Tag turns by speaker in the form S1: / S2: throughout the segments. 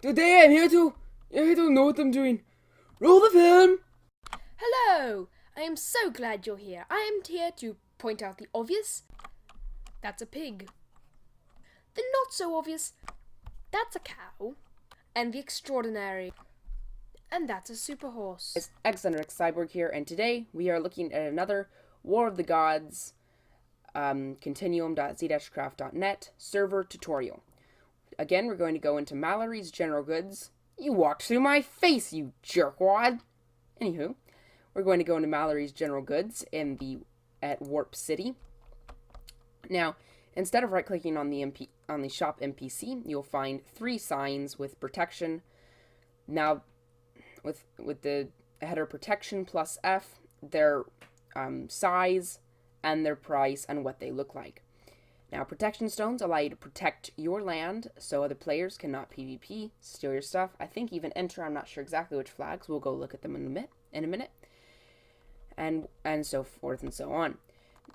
S1: Today I'm here to know what I'm doing. Roll the film.
S2: Hello! I am so glad you're here. I am here to point out the obvious. That's a pig. The not so obvious. That's a cow. And the extraordinary. And that's a super horse.
S1: It's XzunderX Cyborg here, and today we are looking at another War of the Gods continuum.z-craft.net server tutorial. Again, we're going to go into Mallory's General Goods. You walked through my face, you jerkwad! Anywho, we're going to go into Mallory's General Goods at Warp City. Now, instead of right-clicking on the shop NPC, you'll find 3 signs with protection. Now, with the header protection plus F, their size and their price and what they look like. Now, protection stones allow you to protect your land so other players cannot PvP, steal your stuff. I think even enter. I'm not sure exactly which flags. We'll go look at them in a minute. And so forth and so on.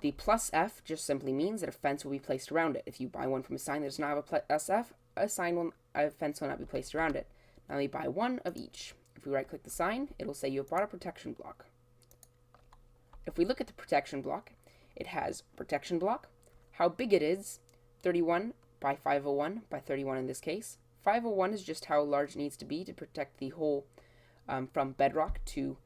S1: The plus F just simply means that a fence will be placed around it. If you buy one from a sign that does not have a plus F, a fence will not be placed around it. Now you buy one of each. If we right-click the sign, it will say you have bought a protection block. If we look at the protection block, it has protection block, how big it is, 31 by 501 by 31 in this case. 501 is just how large it needs to be to protect the whole from bedrock to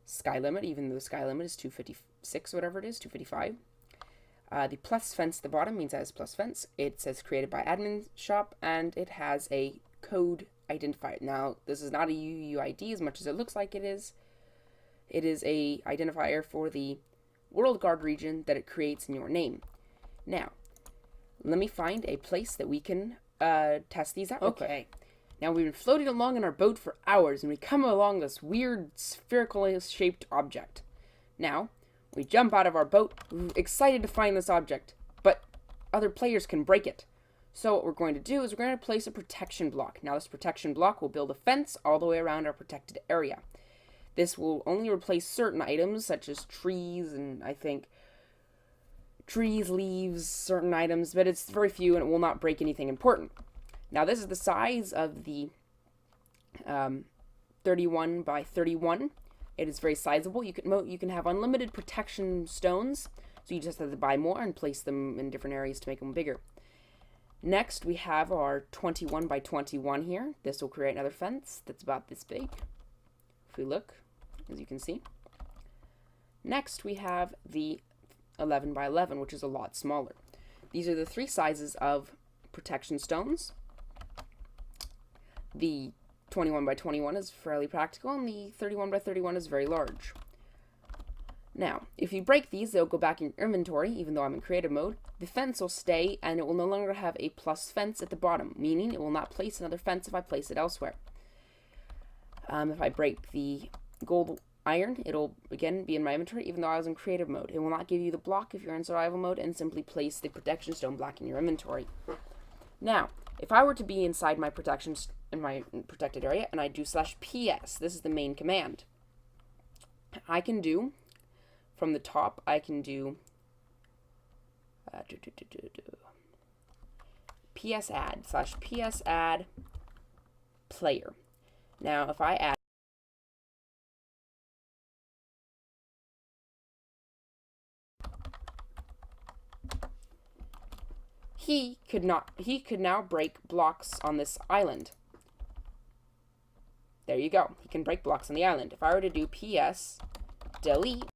S1: sky limit, even though the sky limit is 256, whatever it is, 255. The plus fence at the bottom means it has plus fence. It says created by admin shop, and it has a code identifier. Now, this is not a UUID as much as it looks like it is. It is a identifier for the World Guard region that it creates in your name. Now, let me find a place that we can test these out. Okay. Now, we've been floating along in our boat for hours, and we come along this weird spherical-shaped object. Now, we jump out of our boat, excited to find this object, but other players can break it. So what we're going to do is we're going to place a protection block. Now, this protection block will build a fence all the way around our protected area. This will only replace certain items, such as trees, and I think trees, leaves, certain items, but it's very few and it will not break anything important. Now, this is the size of the 31 by 31. It is very sizable. You can have unlimited protection stones, so you just have to buy more and place them in different areas to make them bigger. Next, we have our 21 by 21 here. This will create another fence that's about this big. If we look, as you can see. Next, we have the 11 by 11, which is a lot smaller. These are the 3 sizes of protection stones. The 21 by 21 is fairly practical, and the 31 by 31 is very large. Now, if you break these, they'll go back in your inventory, even though I'm in creative mode. The fence will stay, and it will no longer have a plus fence at the bottom, meaning it will not place another fence if I place it elsewhere. If I break the gold iron, it'll again be in my inventory, even though I was in creative mode. It will not give you the block if you're in survival mode, and simply place the protection stone block in your inventory. Now, if I were to be inside my in my protected area, and I do /ps, this is the main command. I can do, from the top, I can do ps add /ps add player. Now, if I add he could now break blocks on this island. There you go. He can break blocks on the island. If I were to do ps delete,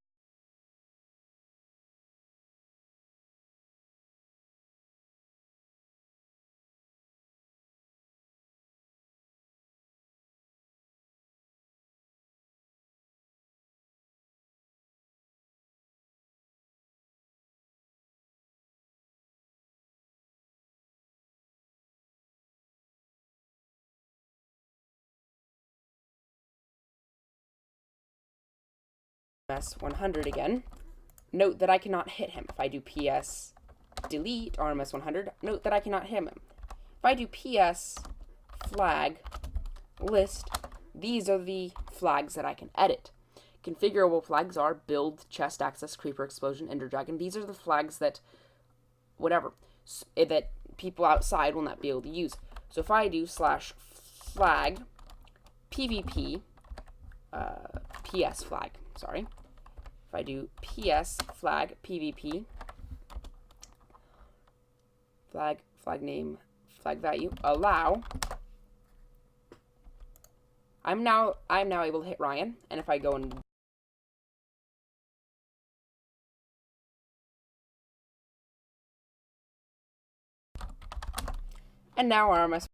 S1: RMS100 again. Note that I cannot hit him. If I do ps delete RMS100, note that I cannot hit him. If I do ps flag list, these are the flags that I can edit. Configurable flags are build, chest access, creeper explosion, ender dragon. These are the flags that that people outside will not be able to use. So if I do flag PvP PS flag, sorry. If I do PS flag PvP, flag name, flag value, allow, I'm now able to hit Ryan, and if I go and now our RMS